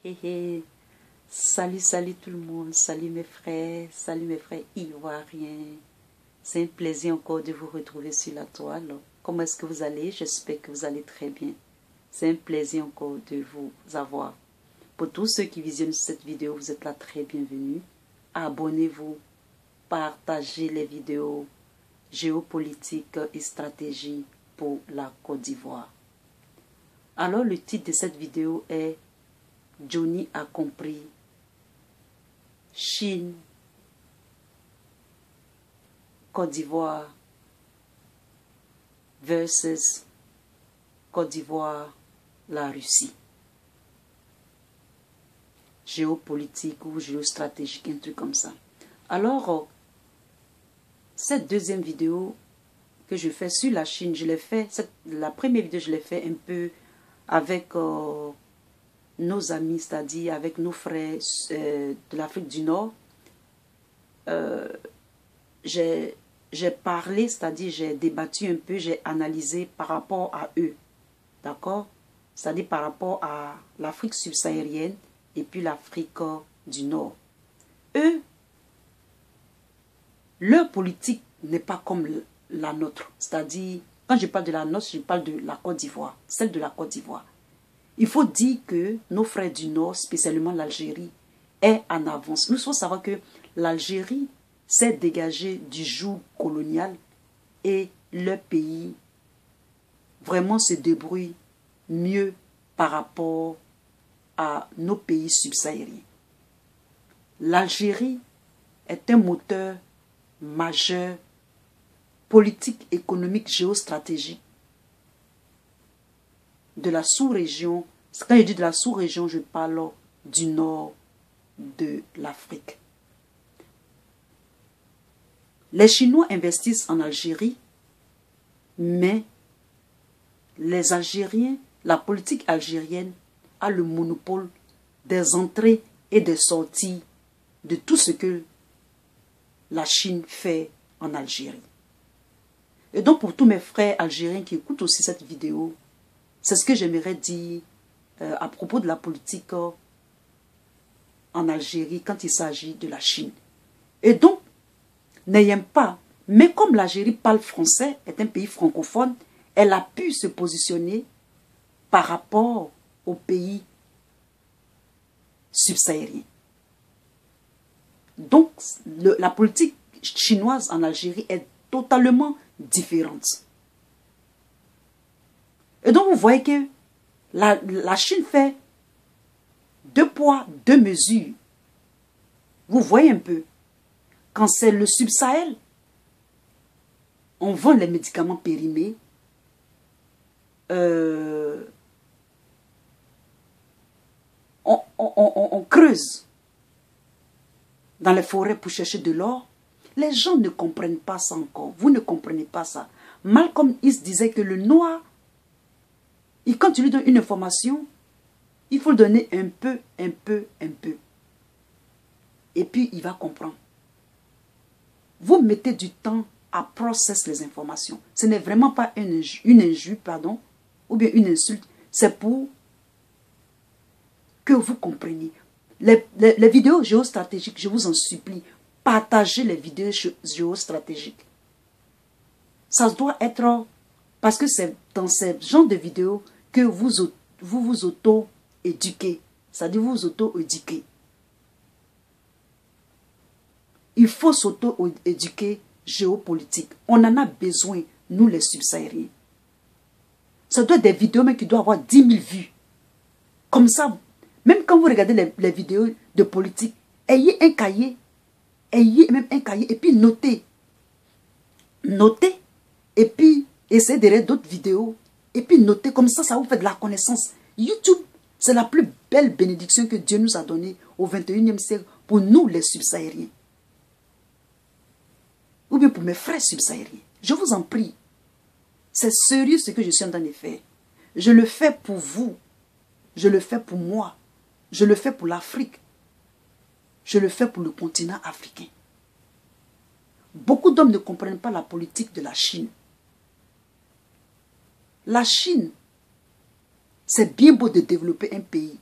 Hé hé, salut tout le monde, salut mes frères ivoiriens. C'est un plaisir encore de vous retrouver sur la toile. Comment est-ce que vous allez? J'espère que vous allez très bien. C'est un plaisir encore de vous avoir. Pour tous ceux qui visionnent cette vidéo, vous êtes là très bienvenus. Abonnez-vous, partagez les vidéos géopolitique et stratégie pour la Côte d'Ivoire. Alors le titre de cette vidéo est Johnny a compris. Chine, Côte d'Ivoire versus Côte d'Ivoire, la Russie. Géopolitique ou géostratégique, un truc comme ça. Alors, cette deuxième vidéo que je fais sur la Chine, je l'ai fait, la première vidéo, je l'ai fait un peu avec nos amis, c'est-à-dire avec nos frères de l'Afrique du Nord. J'ai parlé, c'est-à-dire j'ai débattu un peu, j'ai analysé par rapport à eux, d'accord? C'est-à-dire par rapport à l'Afrique subsaharienne et puis l'Afrique du Nord. Eux, leur politique n'est pas comme la nôtre. C'est-à-dire, quand je parle de la nôtre, je parle de la Côte d'Ivoire, celle de la Côte d'Ivoire. Il faut dire que nos frères du Nord, spécialement l'Algérie, est en avance. Nous devons savoir que l'Algérie s'est dégagée du joug colonial et le pays vraiment se débrouille mieux par rapport à nos pays subsahariens. L'Algérie est un moteur majeur politique, économique, géostratégique de la sous-région. Quand je dis de la sous-région, je parle du nord de l'Afrique. Les Chinois investissent en Algérie, mais les Algériens, la politique algérienne a le monopole des entrées et des sorties de tout ce que la Chine fait en Algérie. Et donc pour tous mes frères algériens qui écoutent aussi cette vidéo, c'est ce que j'aimerais dire à propos de la politique en Algérie quand il s'agit de la Chine. Et donc, n'ayant pas, mais comme l'Algérie parle français, est un pays francophone, elle a pu se positionner par rapport aux pays subsahariens. Donc, la politique chinoise en Algérie est totalement différente. Et donc, vous voyez que la Chine fait 2 poids, 2 mesures. Vous voyez un peu. Quand c'est le Sub-Sahel, on vend les médicaments périmés. On creuse dans les forêts pour chercher de l'or. Les gens ne comprennent pas ça encore. Vous ne comprenez pas ça. Malcolm X disait que le noir, et quand tu lui donnes une information, il faut le donner un peu. Et puis, il va comprendre. Vous mettez du temps à processer les informations. Ce n'est vraiment pas une injure, pardon, ou bien une insulte. C'est pour que vous compreniez. Les vidéos géostratégiques, je vous en supplie, partagez les vidéos géostratégiques. Ça doit être, parce que c'est dans ce genre de vidéos que vous vous auto-éduquez. C'est-à-dire vous vous auto-éduquez. Il faut s'auto-éduquer géopolitique. On en a besoin, nous les subsahariens. Ça doit être des vidéos mais qui doivent avoir 10 000 vues. Comme ça, même quand vous regardez les vidéos de politique, ayez un cahier. Ayez même un cahier et puis notez. Notez. Et puis essayez de regarder d'autres vidéos. Et puis notez. Comme ça vous fait de la connaissance. YouTube, c'est la plus belle bénédiction que Dieu nous a donnée au 21e siècle pour nous les subsahariens. Ou bien pour mes frères subsahariens. Je vous en prie. C'est sérieux ce que je suis en train de faire. Je le fais pour vous. Je le fais pour moi. Je le fais pour l'Afrique. Je le fais pour le continent africain. Beaucoup d'hommes ne comprennent pas la politique de la Chine. La Chine, c'est bien beau de développer un pays.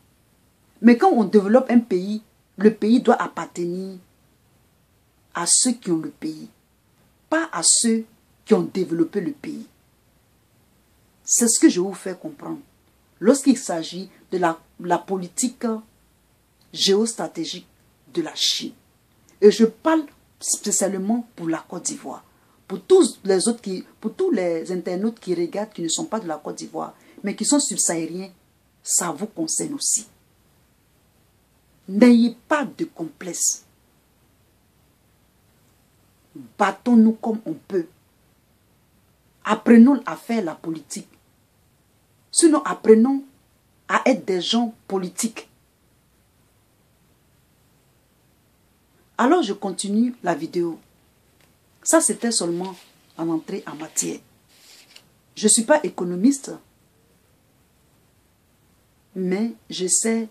Mais quand on développe un pays, le pays doit appartenir à ceux qui ont le pays, pas à ceux qui ont développé le pays. C'est ce que je vous fais comprendre. Lorsqu'il s'agit de la politique géostratégique de la Chine. Et je parle spécialement pour la Côte d'Ivoire. Pour tous les internautes qui regardent, qui ne sont pas de la Côte d'Ivoire, mais qui sont subsahariens, ça vous concerne aussi. N'ayez pas de complexe. Battons-nous comme on peut. Apprenons à faire la politique. Sinon, apprenons à être des gens politiques. Alors, je continue la vidéo. Ça, c'était seulement en entrée en matière. Je ne suis pas économiste, mais j'essaie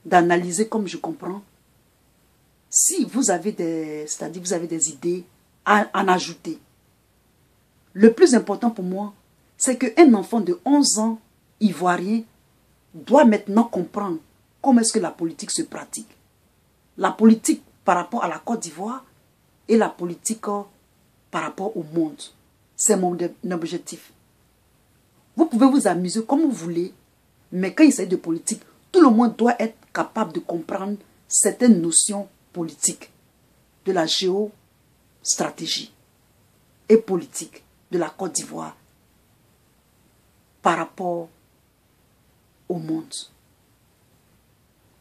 d'analyser comme je comprends. Si vous avez vous avez des idées à en ajouter. Le plus important pour moi, c'est qu'un enfant de 11 ans, ivoirien, doit maintenant comprendre comment est-ce que la politique se pratique. La politique par rapport à la Côte d'Ivoire et la politique par rapport au monde. C'est mon objectif. Vous pouvez vous amuser comme vous voulez, mais quand il s'agit de politique, tout le monde doit être capable de comprendre certaines notions politiques de la géostratégie et politique de la Côte d'Ivoire par rapport au monde.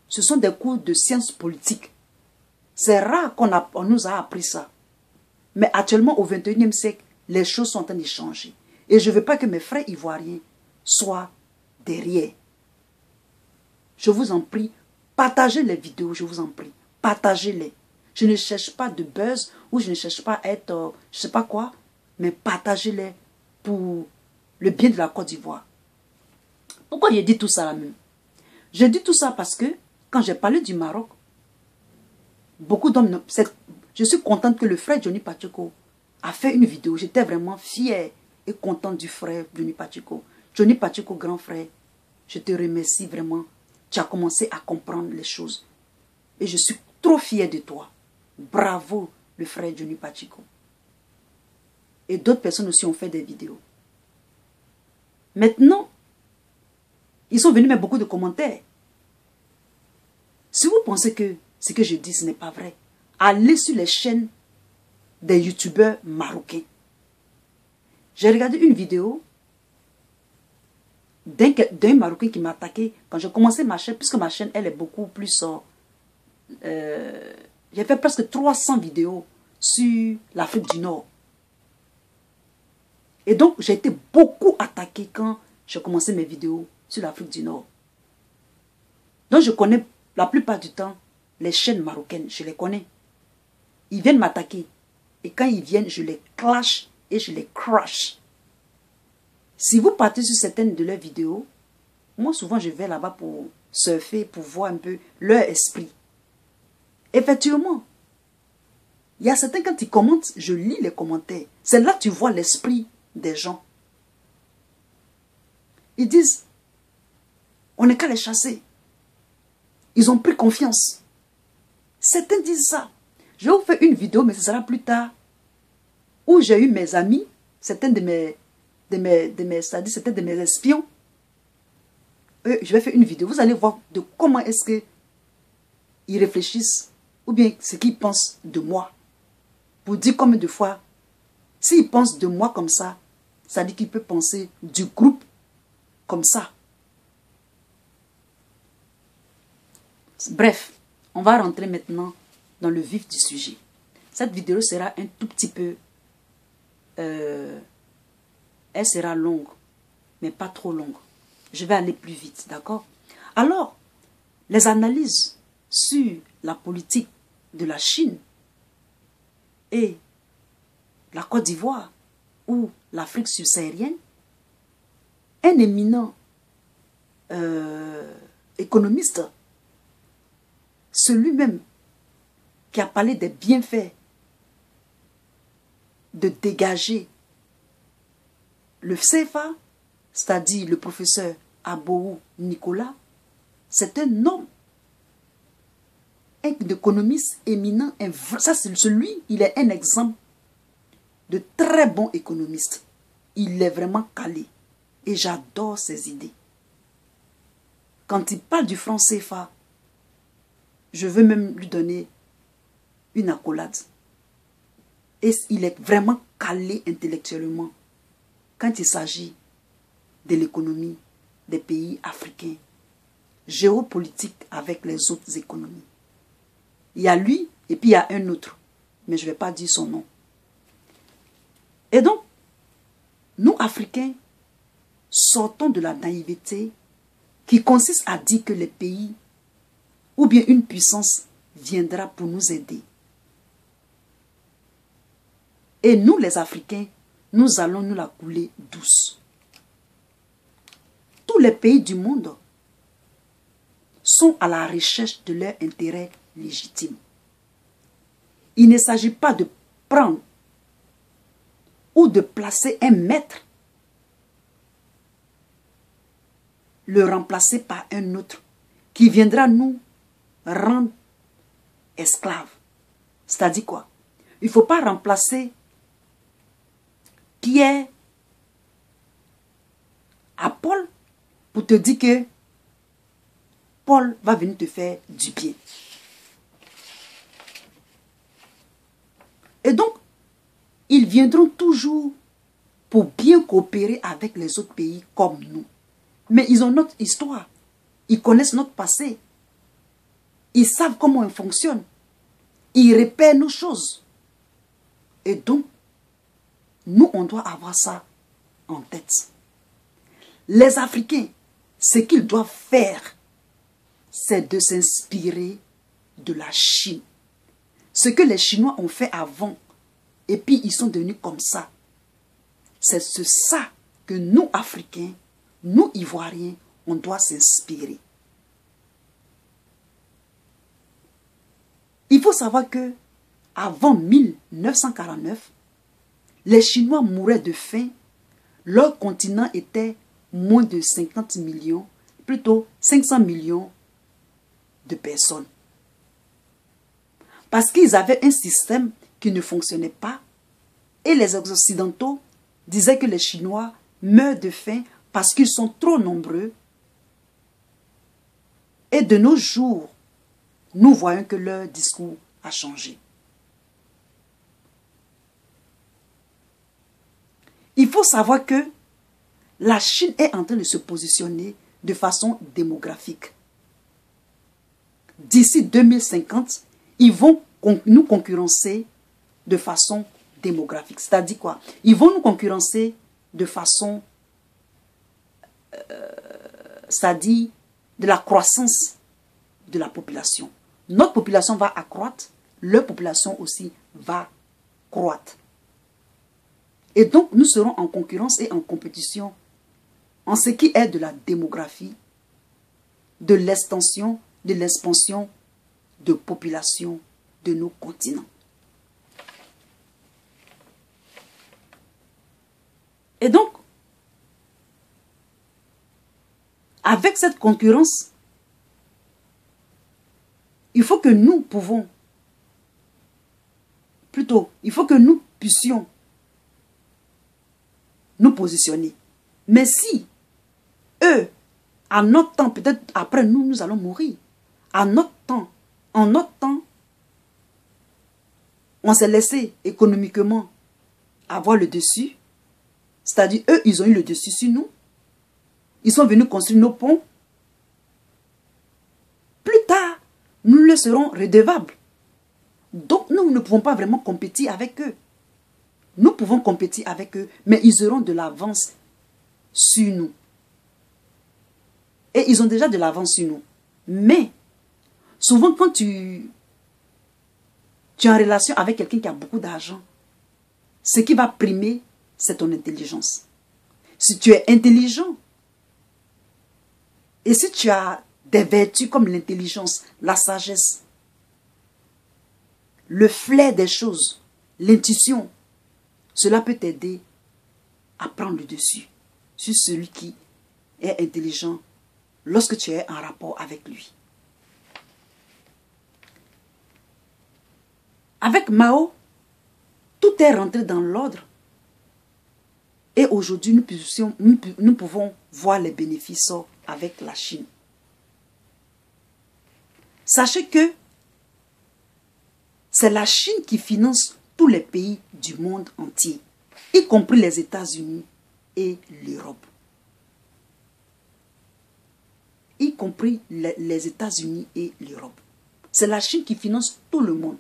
Ce sont des cours de sciences politiques. C'est rare qu'on nous a appris ça. Mais actuellement, au XXIe siècle, les choses sont en train de changer. Et je ne veux pas que mes frères ivoiriens soient derrière. Je vous en prie, partagez les vidéos, je vous en prie. Partagez-les. Je ne cherche pas de buzz ou je ne cherche pas à être, je ne sais pas quoi, mais partagez-les pour le bien de la Côte d'Ivoire. Pourquoi j'ai dit tout ça là même? J'ai dit tout ça parce que quand j'ai parlé du Maroc, beaucoup d'hommes, je suis contente que le frère Johnny Pacheco a fait une vidéo. J'étais vraiment fière et contente du frère Johnny Pacheco. Johnny Pacheco, grand frère, je te remercie vraiment. Tu as commencé à comprendre les choses. Et je suis trop fière de toi. Bravo, le frère Johnny Pacheco. Et d'autres personnes aussi ont fait des vidéos. Maintenant, ils sont venus mettre beaucoup de commentaires. Si vous pensez que ce que je dis, ce n'est pas vrai, allez sur les chaînes des youtubeurs marocains. J'ai regardé une vidéo d'un Marocain qui m'a attaqué quand j'ai commencé ma chaîne, puisque ma chaîne, elle est beaucoup plus... j'ai fait presque 300 vidéos sur l'Afrique du Nord. Et donc, j'ai été beaucoup attaqué quand j'ai commencé mes vidéos sur l'Afrique du Nord. Donc, je connais la plupart du temps les chaînes marocaines, je les connais. Ils viennent m'attaquer. Et quand ils viennent, je les clash et je les crash. Si vous partez sur certaines de leurs vidéos, moi souvent je vais là-bas pour surfer, pour voir un peu leur esprit. Effectivement, il y a certains quand ils commentent, je lis les commentaires. C'est là que tu vois l'esprit des gens. Ils disent, on n'est qu'à les chasser. Ils ont pris confiance. Certains disent ça. Je vais vous faire une vidéo, mais ce sera plus tard, où j'ai eu mes amis, certains de mes c'est-à-dire de mes espions. Je vais faire une vidéo. Vous allez voir de comment est-ce que ils réfléchissent, ou bien ce qu'ils pensent de moi. Pour dire combien de fois, s'ils pensent de moi comme ça dit qu'ils peuvent penser du groupe comme ça. Bref, on va rentrer maintenant dans le vif du sujet. Cette vidéo sera un tout petit peu... elle sera longue, mais pas trop longue. Je vais aller plus vite, d'accord? Alors, les analyses sur la politique de la Chine et la Côte d'Ivoire ou l'Afrique subsaharienne, un éminent économiste, celui-même qui a parlé des bienfaits de dégager le CFA, c'est-à-dire le professeur Abou Nicolas, c'est un homme un économiste éminent. Ça, c'est celui, il est un exemple de très bon économiste. Il est vraiment calé. Et j'adore ses idées. Quand il parle du franc CFA, je veux même lui donner une accolade. Et il est vraiment calé intellectuellement quand il s'agit de l'économie des pays africains, géopolitique avec les autres économies. Il y a lui et puis il y a un autre, mais je ne vais pas dire son nom. Et donc, nous Africains, sortons de la naïveté qui consiste à dire que les pays ou bien une puissance viendra pour nous aider. Et nous les Africains, nous allons nous la couler douce. Tous les pays du monde sont à la recherche de leur intérêt légitime. Il ne s'agit pas de prendre ou de placer un maître, le remplacer par un autre qui viendra nous rendre esclaves. C'est-à-dire quoi? Il ne faut pas remplacer Pierre à Paul pour te dire que Paul va venir te faire du bien. Et donc, ils viendront toujours pour bien coopérer avec les autres pays comme nous. Mais ils ont notre histoire. Ils connaissent notre passé. Ils savent comment on fonctionne. Ils repèrent nos choses. Et donc, nous, on doit avoir ça en tête. Les Africains, ce qu'ils doivent faire, c'est de s'inspirer de la Chine. Ce que les Chinois ont fait avant, et puis ils sont devenus comme ça. C'est ça que nous, Africains, nous, Ivoiriens, on doit s'inspirer. Il faut savoir que avant 1949, les Chinois mouraient de faim. Leur continent était moins de 50 millions, plutôt 500 millions de personnes. Parce qu'ils avaient un système qui ne fonctionnait pas et les Occidentaux disaient que les Chinois meurent de faim parce qu'ils sont trop nombreux. Et de nos jours, nous voyons que leur discours a changé. Il faut savoir que la Chine est en train de se positionner de façon démographique. D'ici 2050, ils vont nous concurrencer de façon démographique. C'est-à-dire quoi? Ils vont nous concurrencer de façon, c'est-à-dire de la croissance de la population. Notre population va accroître, leur population aussi va croître. Et donc, nous serons en concurrence et en compétition en ce qui est de la démographie, de l'extension, de l'expansion de population de nos continents. Et donc, avec cette concurrence, il faut que nous puissions nous positionner. Mais si eux, à notre temps, peut-être après nous, nous allons mourir. En notre temps, on s'est laissé économiquement avoir le dessus. C'est-à-dire, eux, ils ont eu le dessus sur nous. Ils sont venus construire nos ponts. Plus tard, nous leur serons redevables. Donc, nous ne pouvons pas vraiment compétir avec eux. Nous pouvons compétir avec eux, mais ils auront de l'avance sur nous. Et ils ont déjà de l'avance sur nous. Mais, souvent quand tu es en relation avec quelqu'un qui a beaucoup d'argent, ce qui va primer, c'est ton intelligence. Si tu es intelligent, et si tu as des vertus comme l'intelligence, la sagesse, le flair des choses, l'intuition, cela peut t'aider à prendre le dessus sur celui qui est intelligent lorsque tu es en rapport avec lui. Avec Mao, tout est rentré dans l'ordre. Et aujourd'hui, nous pouvons voir les bénéfices avec la Chine. Sachez que c'est la Chine qui finance tous les pays du monde entier, y compris les États-Unis et l'Europe. Y compris les États-Unis et l'Europe. C'est la Chine qui finance tout le monde.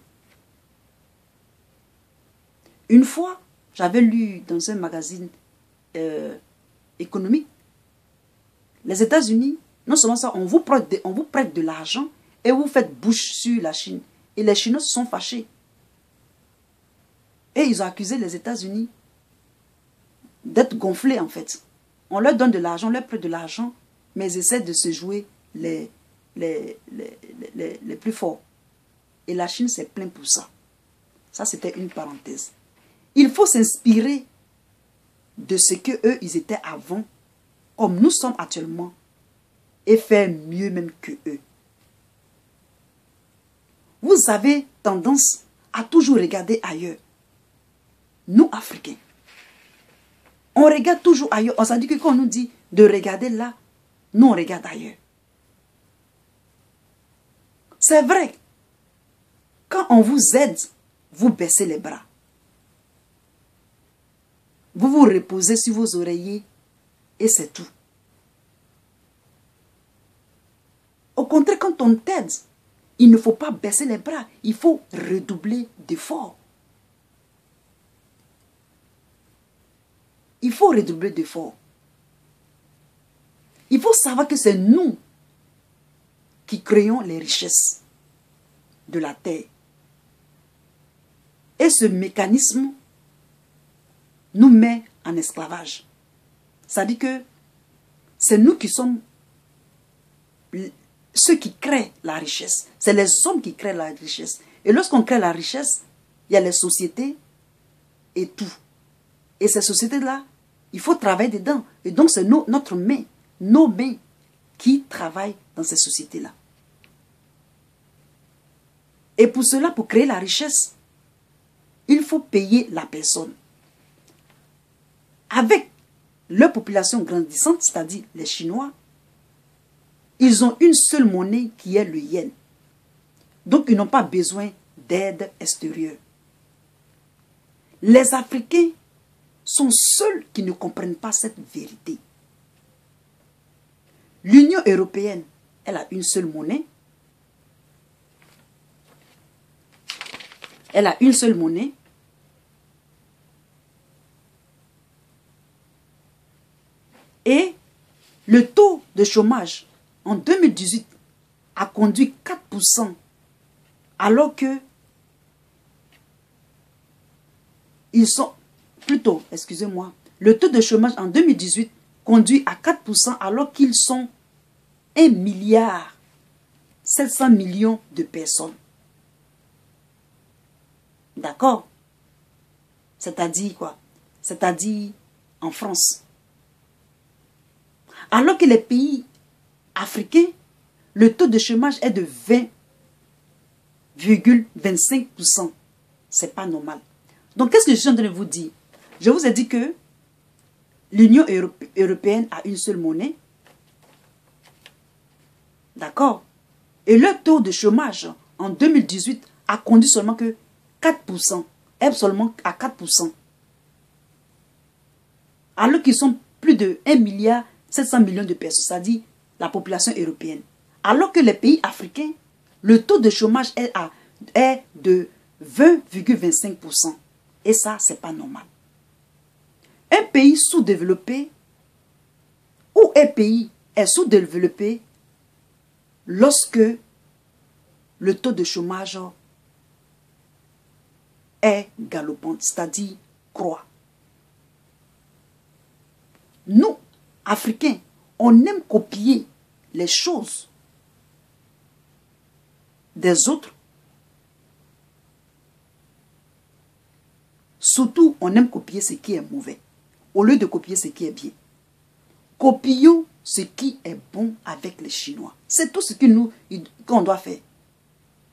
Une fois, j'avais lu dans un magazine économique, les États-Unis, non seulement ça, on vous prête de l'argent et vous faites bouche sur la Chine. Et les Chinois se sont fâchés. Et ils ont accusé les États-Unis d'être gonflés en fait. On leur donne de l'argent, on leur prête de l'argent, mais ils essaient de se jouer les plus forts. Et la Chine s'est plainte pour ça. Ça, c'était une parenthèse. Il faut s'inspirer de ce qu'eux, ils étaient avant, comme nous sommes actuellement, et faire mieux même que eux. Vous avez tendance à toujours regarder ailleurs. Nous, Africains, on regarde toujours ailleurs. On s'est dit que quand on nous dit de regarder là, nous, on regarde ailleurs. C'est vrai. Quand on vous aide, vous baissez les bras. Vous vous reposez sur vos oreillers et c'est tout. Au contraire, quand on t'aide, il ne faut pas baisser les bras. Il faut redoubler d'efforts. Il faut redoubler d'efforts. Il faut savoir que c'est nous qui créons les richesses de la terre. Et ce mécanisme nous met en esclavage. Ça dit que c'est nous qui sommes ceux qui créent la richesse. C'est les hommes qui créent la richesse. Et lorsqu'on crée la richesse, il y a les sociétés et tout. Et ces sociétés-là, il faut travailler dedans. Et donc c'est notre main, nos mains qui travaillent dans ces sociétés-là. Et pour cela, pour créer la richesse, il faut payer la personne. Avec leur population grandissante, c'est-à-dire les Chinois, ils ont une seule monnaie qui est le yen. Donc, ils n'ont pas besoin d'aide extérieure. Les Africains sont ceux qui ne comprennent pas cette vérité. L'Union européenne, elle a une seule monnaie. Elle a une seule monnaie. Et le taux de chômage en 2018 a conduit 4%, alors que ils sont, plutôt, excusez-moi, le taux de chômage en 2018 conduit à 4%, alors qu'ils sont 1,7 milliard de personnes. D'accord? C'est-à-dire quoi? C'est-à-dire en France. Alors que les pays africains, le taux de chômage est de 20,25%. C'est pas normal. Donc, qu'est-ce que je suis en train de vous dire? Je vous ai dit que l'Union européenne a une seule monnaie. D'accord? Et le taux de chômage en 2018 a conduit seulement que 4%. Est seulement à 4%. Alors qu'ils sont plus de 1,7 milliard de personnes, c'est-à-dire la population européenne. Alors que les pays africains, le taux de chômage est de 20,25%. Et ça, c'est pas normal. Un pays sous-développé ou un pays est sous-développé lorsque le taux de chômage est galopant, c'est-à-dire croît. Nous, Africains, on aime copier les choses des autres. Surtout, on aime copier ce qui est mauvais, au lieu de copier ce qui est bien. Copions ce qui est bon avec les Chinois. C'est tout ce qu'on doit faire.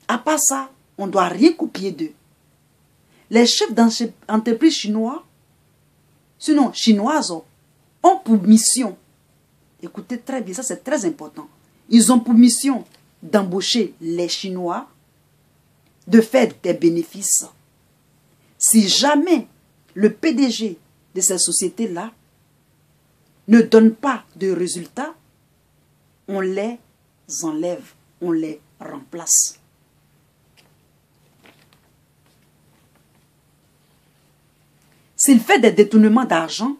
À part ça, on ne doit rien copier d'eux. les chefs d'entreprise chinois, sinon chinoises, ont pour mission, écoutez très bien, ça c'est très important, ils ont pour mission d'embaucher les Chinois, de faire des bénéfices. Si jamais le PDG de ces sociétés-là ne donne pas de résultats, on les enlève, on les remplace. S'il fait des détournements d'argent,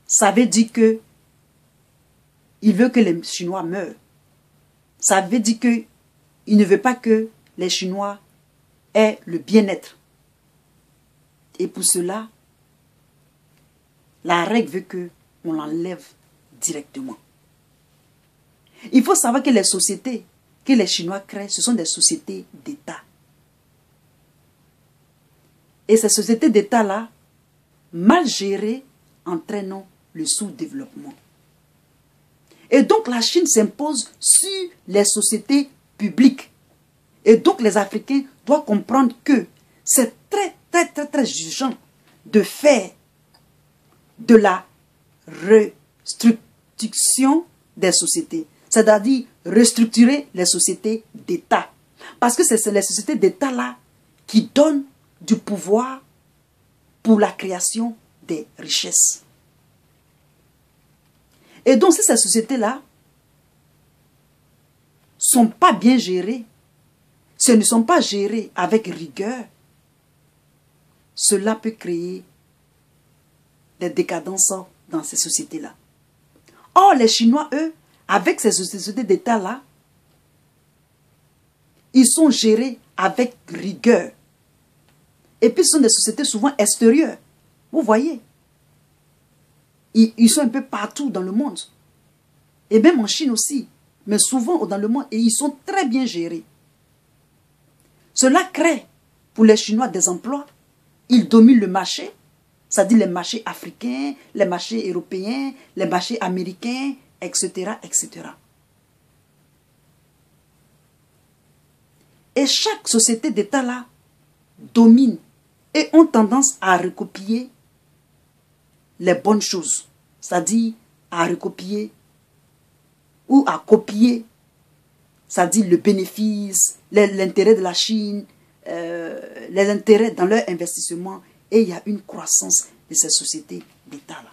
ça veut dire que il veut que les Chinois meurent. Ça veut dire que il ne veut pas que les Chinois aient le bien-être. Et pour cela, la règle veut que on l'enlève directement. Il faut savoir que les sociétés que les Chinois créent, ce sont des sociétés d'État. Et ces sociétés d'État-là, mal gérées, entraînent le sous-développement. Et donc la Chine s'impose sur les sociétés publiques. Et donc les Africains doivent comprendre que c'est très urgent de faire de la restructuration des sociétés. C'est-à-dire restructurer les sociétés d'État. Parce que c'est les sociétés d'État-là qui donnent du pouvoir pour la création des richesses. Et donc, si ces sociétés-là ne sont pas bien gérées, si elles ne sont pas gérées avec rigueur, cela peut créer des décadences dans ces sociétés-là. Or, les Chinois, eux, avec ces sociétés d'État-là, ils sont gérés avec rigueur. Et puis, ce sont des sociétés souvent extérieures. Vous voyez, ils sont un peu partout dans le monde. Et même en Chine aussi. Mais souvent dans le monde. Et ils sont très bien gérés. Cela crée pour les Chinois des emplois. Ils dominent le marché. C'est-à-dire les marchés africains, les marchés européens, les marchés américains, etc., etc. Et chaque société d'État là domine et ont tendance à recopier les bonnes choses, c'est-à-dire à recopier ou à copier, c'est-à-dire le bénéfice, l'intérêt de la Chine, les intérêts dans leur investissement, et il y a une croissance de ces sociétés d'État-là.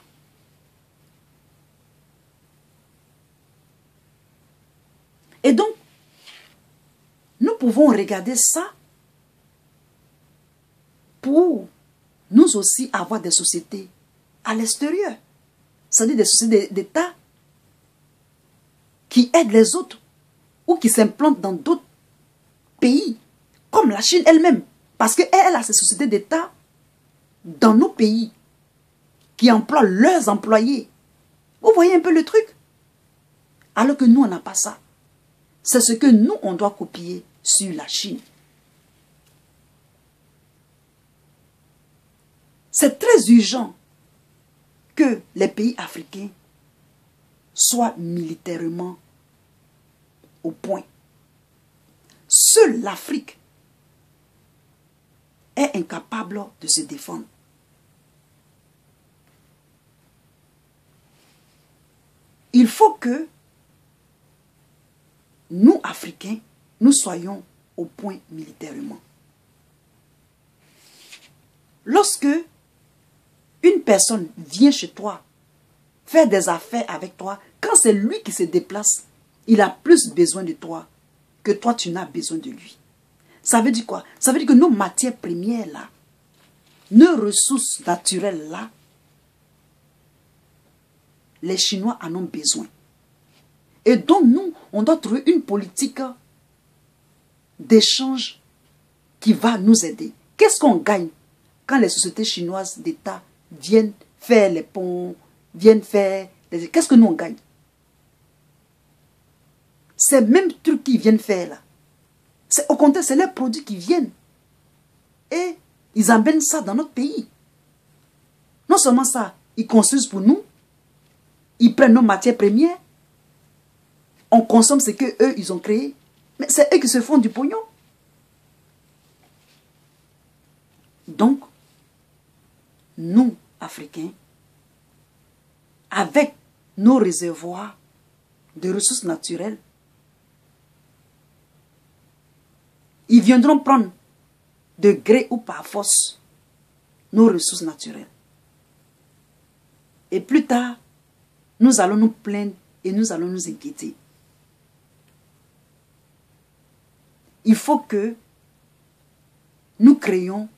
Et donc, nous pouvons regarder ça pour nous aussi avoir des sociétés à l'extérieur. C'est-à-dire des sociétés d'État qui aident les autres ou qui s'implantent dans d'autres pays, comme la Chine elle-même. Parce qu'elle a ces sociétés d'État dans nos pays qui emploient leurs employés. Vous voyez un peu le truc? Alors que nous, on n'a pas ça. C'est ce que nous, on doit copier sur la Chine. C'est très urgent que les pays africains soient militairement au point. Seule l'Afrique est incapable de se défendre. Il faut que nous, Africains, nous soyons au point militairement. Lorsque une personne vient chez toi, faire des affaires avec toi, quand c'est lui qui se déplace, il a plus besoin de toi que toi tu n'as besoin de lui. Ça veut dire quoi? Ça veut dire que nos matières premières là, nos ressources naturelles là, les Chinois en ont besoin. Et donc nous, on doit trouver une politique d'échange qui va nous aider. Qu'est-ce qu'on gagne quand les sociétés chinoises d'État viennent faire les ponts, viennent faire... Qu'est-ce que nous on gagne? Ces mêmes trucs qu'ils viennent faire là. Au contraire, c'est leurs produits qui viennent. Et ils amènent ça dans notre pays. Non seulement ça, ils construisent pour nous, ils prennent nos matières premières, on consomme ce qu'eux, ils ont créé, mais c'est eux qui se font du pognon. Donc, nous, Africains, avec nos réservoirs de ressources naturelles, ils viendront prendre de gré ou par force nos ressources naturelles. Et plus tard, nous allons nous plaindre et nous allons nous inquiéter. Il faut que nous créions